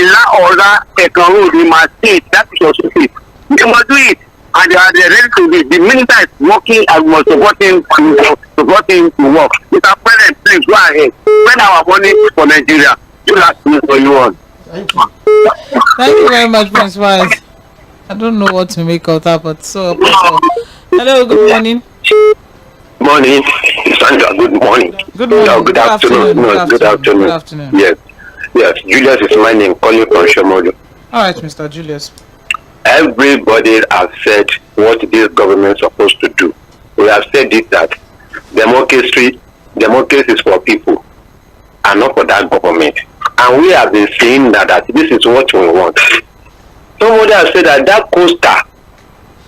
La Ola Ekan Road in my state. That is also it. They must do it. And they are ready to do it. The minister is working and must support him to work. Mr. President, please go ahead. Spend our money for Nigeria. You last minute for you on. Thank you. Thank you very much, Prince Wise. I don't know what to make of that, but so. Hello, good morning. Morning, Sandra. Good morning. Good morning. No, good afternoon. Good afternoon. Yes. Julius is my name. Calling from Shomolu. All right, Mr. Julius. Everybody has said what this government is supposed to do. We have said it that democracy is for people and not for that government. And we have been saying that this is what we want. Somebody has said that coaster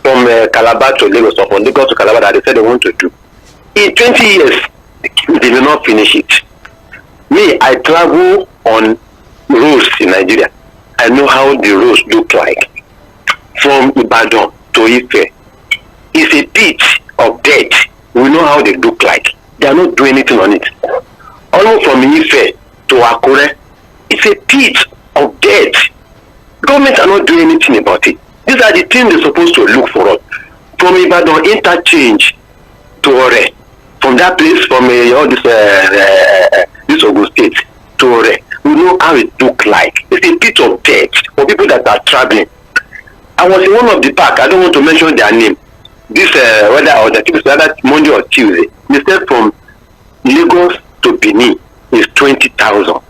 from Calabar to Lagos, or from Lagos to Calabar, that they said they want to do. In 20 years, they will not finish it. Me, I travel on roads in Nigeria. I know how the roads look like. From Ibadan to Ife, it's a pit of death. We know how they look like. They are not doing anything on it. Almost from Ife to Akure, it's a pit of death. Governments are not doing anything about it. These are the things they're supposed to look for us. From Ibadan interchange to Ore, from that place, from all this Ogun State to Ore, we know how it look like. It's a pit of death for people that are traveling. I was in one of the park. I don't want to mention their name. This whether Monday or Tuesday, they said from Lagos to Benin is 20,000.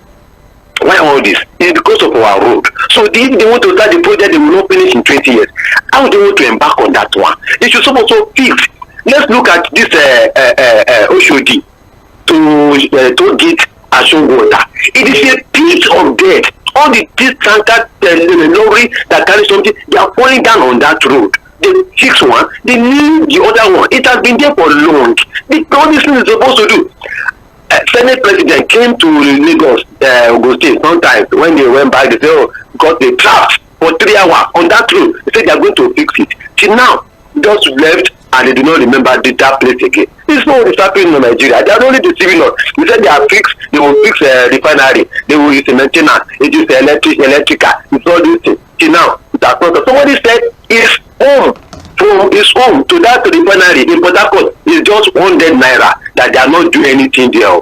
Why all this? It's because of our road. So if they want to start the project, they will not finish in 20 years. How do they want to embark on that one? They should also fix. Let's look at this Oshodi to get Ashon water. It is a pit of death all the tanker lorry that carry something, they are falling down on that road. They fix one, they need the other one. It has been there for long. All this thing is supposed to do. Senate president came to Lagos, Ogun State, sometimes when they went back, they said, oh, got a trapped for 3 hours on that road. They said they are going to fix it. Till now, just left and they do not remember that place again. This is what is happening in Nigeria. They are only deceiving us. They said they are fixed, they will fix refinery, they will use maintenance, it is electrical, it's all this thing. Till now, that's not. Somebody said it's home. From his home to that refinery in Port Harcourt is just 100 naira that they are not doing anything there.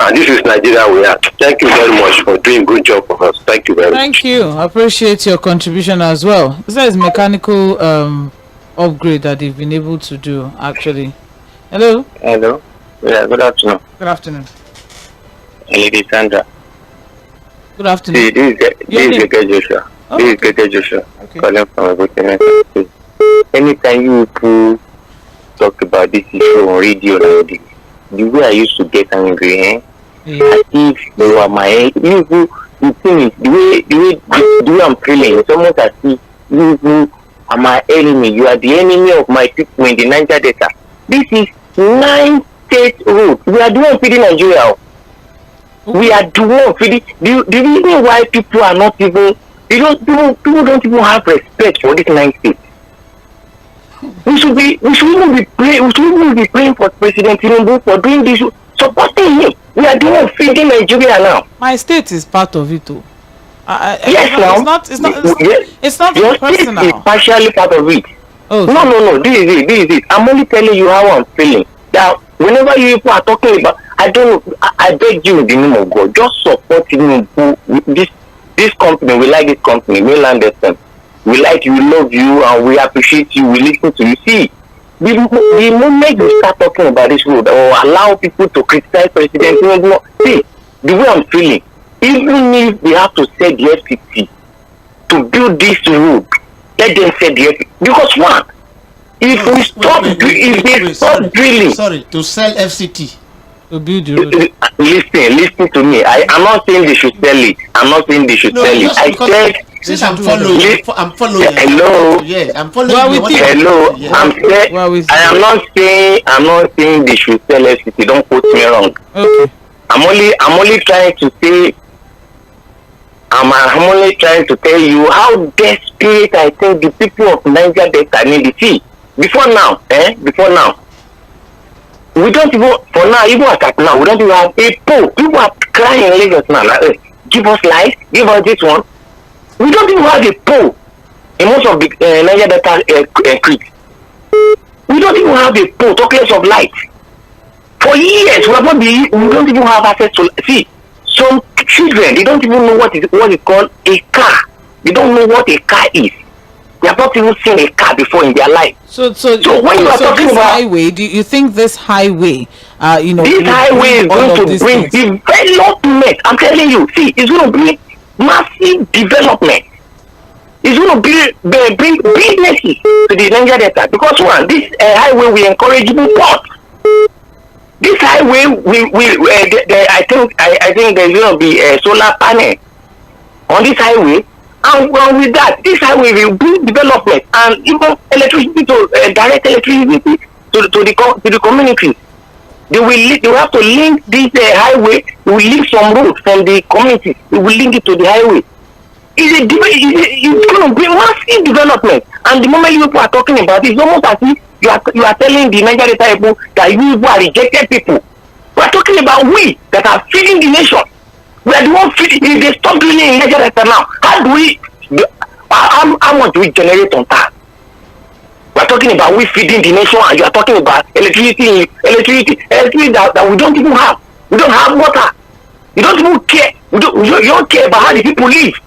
And this is Nigeria we are. Thank you very much for doing good job for us. Thank you very much. Thank you. I appreciate your contribution as well. This is mechanical upgrade that they've been able to do actually. Hello. Hello. Yeah, good afternoon. Good afternoon. Lady Sandra. Good afternoon. See, this is Gh𝐶 Joshua. Oh, this okay. is Gh𝐶 Joshua. Okay. Calling from Oᴘᴇɪ. Anytime you people talk about this issue on radio like this, the way I used to get angry, Yeah. as if they were my you the thing is the way I'm feeling, it's almost as if you are my enemy. You are the enemy of my people in the Niger Delta. This is 9-state road. We are the one feeding Nigeria. We are the one feeding. The reason why people are not even people don't even have respect for this 9 states. We should even be praying for President Tinubu for doing this, supporting him. We are the one feeding Nigeria now. My state is part of it too. Yes, now. It's not Your personal. state is partially part of it. Oh, No. This is it. I'm only telling you how I'm feeling. That whenever you people are talking about, I beg you in the name of God, just support Tinubu. This company, we like this company, Mainland FM. We like you, we love you, and we appreciate you, we listen to you. See, the moment you start talking about this road or allow people to criticize President Tinubu, see, the way I'm feeling, even if we have to set the FCT to build this road, let them set the FCT. Because one, if we stop, if they stop drilling. Sorry, to sell FCT. to build the road. Listen to me. I'm not saying they should sell it. I'm not saying they should sell it. I said. Since I'm following. Hello. Yes, I'm following. Well, Hello. Yes. I'm not saying they should sell FCT. Don't quote me wrong. Okay. I'm only trying to say. I'm only trying to tell you how desperate I think the people of Niger Delta need to see. Before now, we don't even, for now, even at now, we don't even have a poll. People are crying in Lagos now, like, hey, give us light, give us this one. We don't even have a poll in most of the Niger Delta creeks. We don't even have a poll, talk less of light. For years, we don't even have access to, see, some children, they don't even know what is called a car. They don't know what a car is. They have not even seen a car before in their life. So when you are talking this about highway, do you think this highway, this highway is going to bring development? I'm telling you, see, it's going to bring massive development. It's going to bring businesses to the Niger Delta. Because one, this highway will encourage import. This highway I think there's going to be a solar panel on this highway. And with that, this highway will bring development and even electricity to direct electricity to the community. They will have to link this highway. They will link some roads from the community. They will link it to the highway. It's going to bring massive development. And the moment you people are talking about it, it's almost as if you are telling the Niger Delta people that you people are rejected people. We are talking about we that are feeding the nation. We are the one feeding. If they stop doing it in Niger Delta now, how much do we generate on time? We are talking about we feeding the nation, and you are talking about electricity that we don't even have. We don't have water. You don't even care. You don't care about how the people live.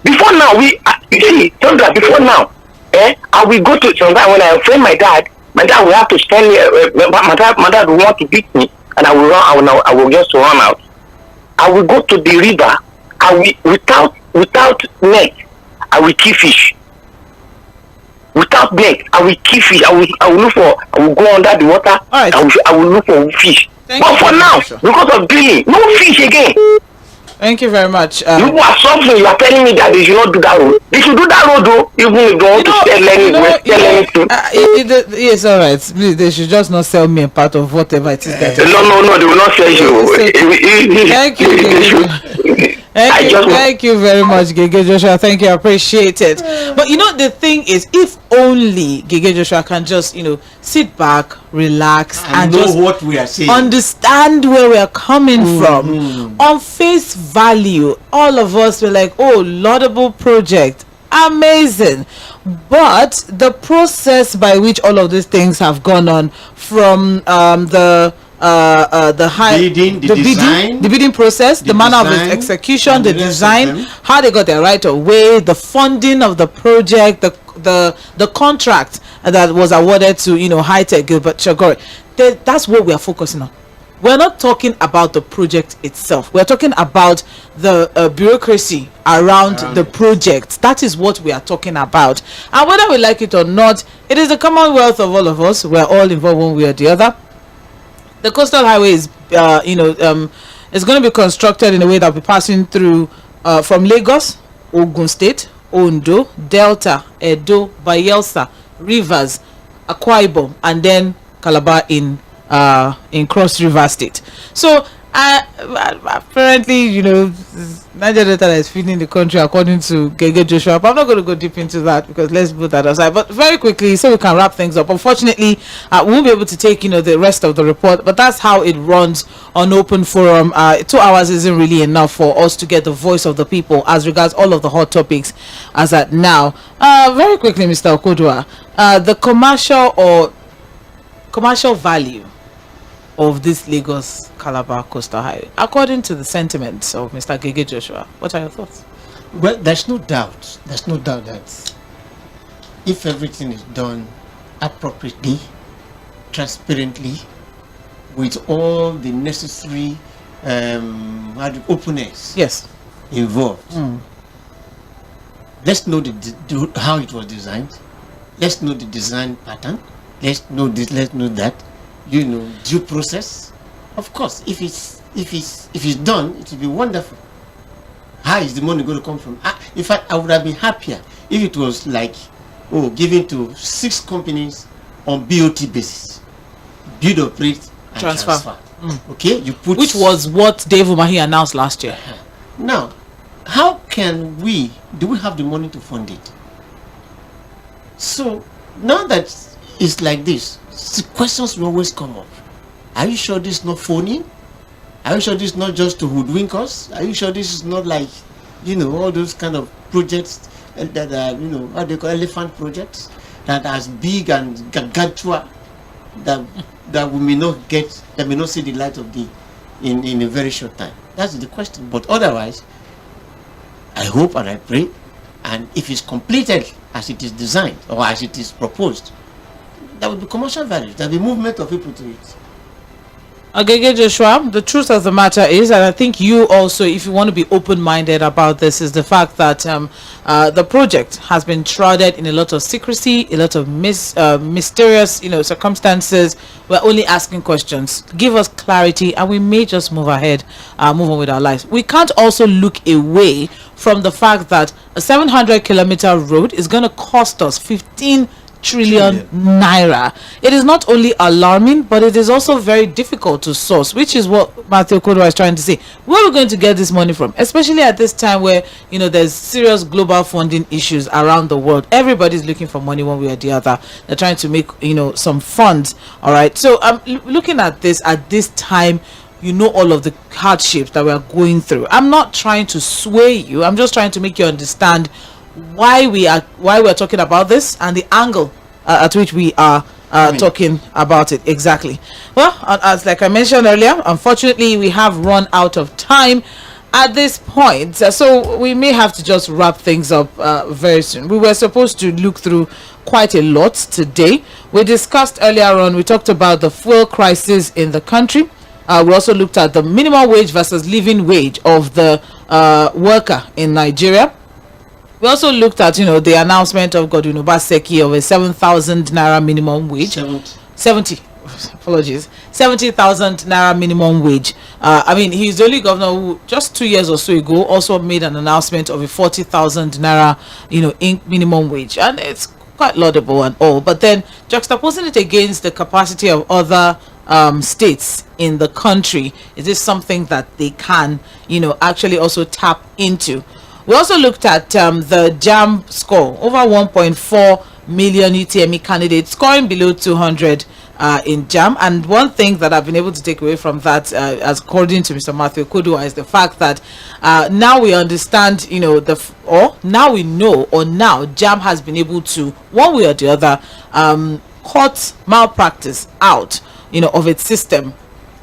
Before now, you see, Sandra, before now, I will go to Sandra when I offend my dad will have to spend my dad will want to beat me, and I will just run out. I will go to the river. I will without net. I will kill fish. Without net, I will kill fish. I will go under the water. Right. I will look for fish. But for now, because of drilling, no fish again. Thank you very much. You are suffering. You are telling me that they should not do that road. They should do that road, though. Even if they want to sell anything. Yes, all right. Please, they should just not sell me a part of whatever it is that. No. They will not sell you. Thank you. Thank you very much, Gege Joshua. Thank you, I appreciate it. But the thing is, if only Gege Joshua can just sit back, relax, and know just what we are saying, understand where we are coming from. On face value, all of us were like, oh, laudable project, amazing. But the process by which all of these things have gone on, from the bidding process, the manner of its execution, the design, how they got their right of way, the funding of the project, the contract that was awarded to High-Tech Gilbert Chagori. That's what we are focusing on. We're not talking about the project itself. We're talking about the bureaucracy around the project. That is what we are talking about. And whether we like it or not, it is the commonwealth of all of us. We're all involved one way or the other. The coastal highway is is going to be constructed in a way that will be passing through from Lagos, Ogun State, Ondo, Delta, Edo, Bayelsa, Rivers, Akwa Ibom, and then Calabar in Cross River State. So apparently, Niger Delta is feeding the country according to Gege Joshua. But I'm not going to go deep into that because let's put that aside. But very quickly, so we can wrap things up. Unfortunately, we won't be able to take the rest of the report. But that's how it runs on Open Forum. 2 hours isn't really enough for us to get the voice of the people as regards all of the hot topics as at now. Very quickly, Mr. Okodua, the commercial value of this Lagos Calabar Coastal Highway, according to the sentiments of Mr. Gege Joshua. What are your thoughts? Well, there's no doubt that if everything is done appropriately, transparently, with all the necessary openness involved, let's know how it was designed. Let's know the design pattern. Let's know this. Let's know that. Due process. Of course, if it's done, it will be wonderful. How is the money going to come from? In fact, I would have been happier if it was like, given to 6 companies on BOT basis, build, operate, and transfer. Okay, which was what Dave Umahi announced last year. Now, how can do we have the money to fund it? So now that it's like this, the questions will always come up. Are you sure this is not phony? Are you sure this is not just to hoodwink us? Are you sure this is not like, all those kind of projects that are, how they call elephant projects, that are as big and gargantua that we may not see the light of day in a very short time? That's the question. But otherwise, I hope and I pray, and if it's completed as it is designed or as it is proposed, there will be commercial value. There will be movement of people to it. Gege Joshua, the truth of the matter is, and I think you also, if you want to be open-minded about this, is the fact that the project has been shrouded in a lot of secrecy, a lot of mysterious, circumstances. We're only asking questions. Give us clarity, and we may just move ahead, move on with our lives. We can't also look away from the fact that a 700-kilometer road is going to cost us 15 trillion naira. It is not only alarming, but it is also very difficult to source, which is what Matthew Okodua is trying to say. Where are we going to get this money from, especially at this time where there's serious global funding issues around the world? Everybody's looking for money one way or the other. They're trying to make some funds. All right, so I'm looking at this time. All of the hardships that we're going through. I'm not trying to sway you. I'm just trying to make you understand why we're talking about this and the angle at which we are talking about it exactly. Well, as like I mentioned earlier, unfortunately we have run out of time at this point, so we may have to just wrap things up very soon. We were supposed to look through quite a lot today. We discussed earlier on, we talked about the fuel crisis in the country. We also looked at the minimum wage versus living wage of the worker in Nigeria. We also looked at, the announcement of Godwin Obaseki of a 7,000 naira minimum wage. 70. apologies, 70,000 naira minimum wage. I mean, he's the only governor who just 2 years or so ago also made an announcement of a 40,000 naira, minimum wage, and it's quite laudable and all. But then juxtaposing it against the capacity of other states in the country, is this something that they can, actually also tap into? We also looked at the JAM score, over 1.4 million UTME candidates scoring below 200 in JAM. And one thing that I've been able to take away from that, as according to Mr. Matthew Oᴘᴜᴜ, is the fact that now we understand, now JAM has been able to, one way or the other, cut malpractice out, of its system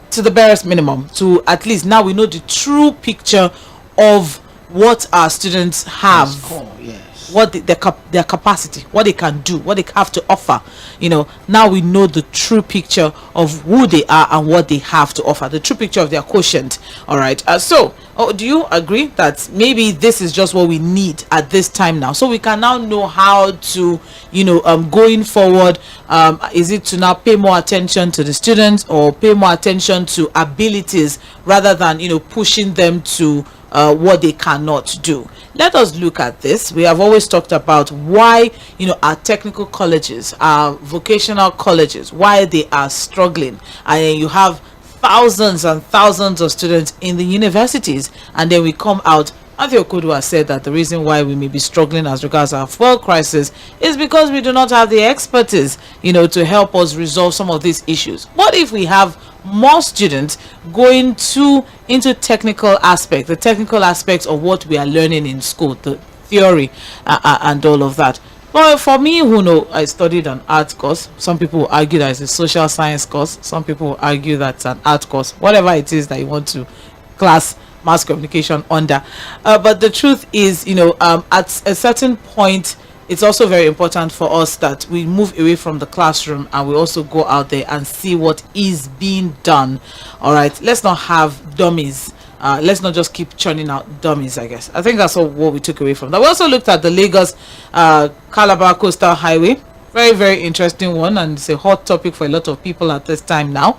to the barest minimum. To at least now we know the true picture of what our students have, what their capacity, what they can do, what they have to offer. Now we know the true picture of who they are and what they have to offer, the true picture of their quotient. All right. Do you agree that maybe this is just what we need at this time now, so we can now know how to, going forward, is it to now pay more attention to the students or pay more attention to abilities rather than, pushing them to what they cannot do? Let us look at this. We have always talked about why, our technical colleges, our vocational colleges, why they are struggling, and you have thousands and thousands of students in the universities, and then we come out. Matthew Oᴘᴜᴜ has said that the reason why we may be struggling as regards our fuel crisis is because we do not have the expertise, to help us resolve some of these issues. What if we have more students going into technical aspects, the technical aspects of what we are learning in school, the theory and all of that? Well, for me, I studied an art course. Some people will argue that it's a social science course. Some people will argue that it's an art course. Whatever it is that you want to class mass communication under. But the truth is, at a certain point, it's also very important for us that we move away from the classroom and we also go out there and see what is being done. All right, let's not have dummies. Let's not just keep churning out dummies, I guess. I think that's what we took away from that. We also looked at the Lagos Calabar Coastal Highway. Very, very interesting one, and it's a hot topic for a lot of people at this time now.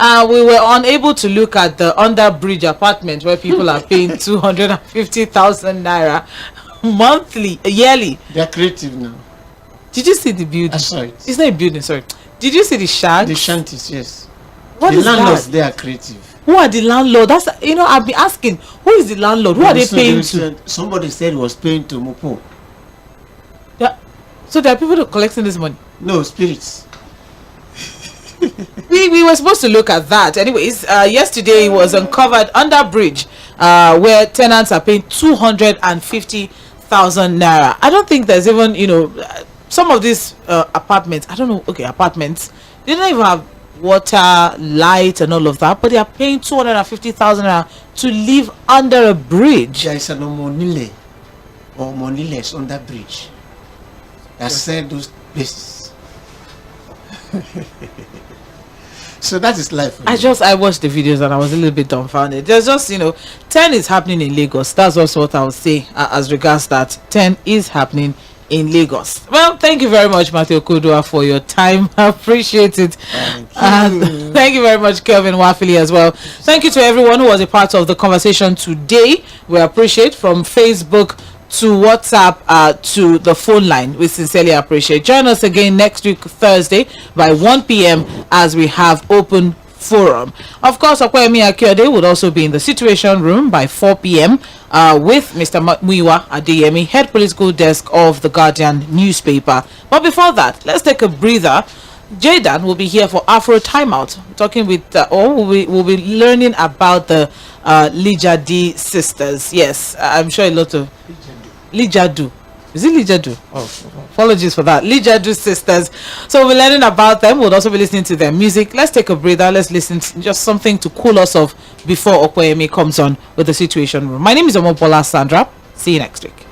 We were unable to look at the under bridge apartment where people are paying 250,000 naira yearly. They're creative now. Did you see the building? I saw it. It's not a building, sorry. Did you see the shacks? The shanties, yes. What the is landlords, that? they are creative. Who are the landlord? That's, I've been asking, who is the landlord? Who are they paying to? Somebody said he was paying to Mopo. So there are people who are collecting this money? No, spirits. we were supposed to look at that. Anyways, yesterday it was uncovered under bridge where tenants are paying 250,000 naira. I don't think there's even, some of these apartments, I don't know, apartments, they don't even have water, light and all of that, but they are paying 250,000 naira to live under a bridge. There is an Omonile or Moniles on that bridge that said those places. So that is life. I watched the videos and I was a little bit dumbfounded. There's just 10 is happening in Lagos. That's also what I would say as regards that 10 is happening in Lagos. Well, thank you very much, Matthew Oᴘᴜᴜ, for your time. I appreciate it. Thank you very much, Kelvin Wafili, as well. Thank you to everyone who was a part of the conversation today. We appreciate, from Facebook to WhatsApp to the phone line. We sincerely appreciate. Join us again next week, Thursday, by 1 p.m. as we have open forum. Of course, 𝐴̀kwẹ́yẹmí Akíọ̀dé would also be in the Situation Room by 4 p.m. With Mr. Muyiwa Adeyemi, head political desk of the Guardian newspaper. But before that, let's take a breather. Jaydan will be here for Afro Timeout, talking with, we'll be learning about the Lijadi sisters. Yes, I'm sure a lot of Lijadu. Is it Lijadu? Oh, apologies for that. Lijadu sisters. So we're learning about them. We'll also be listening to their music. Let's take a breather. Let's listen to just something to cool us off before 𝐴̀kwẹ́yẹmí comes on with the Situation Room. My name is Omobola Sandra. See you next week.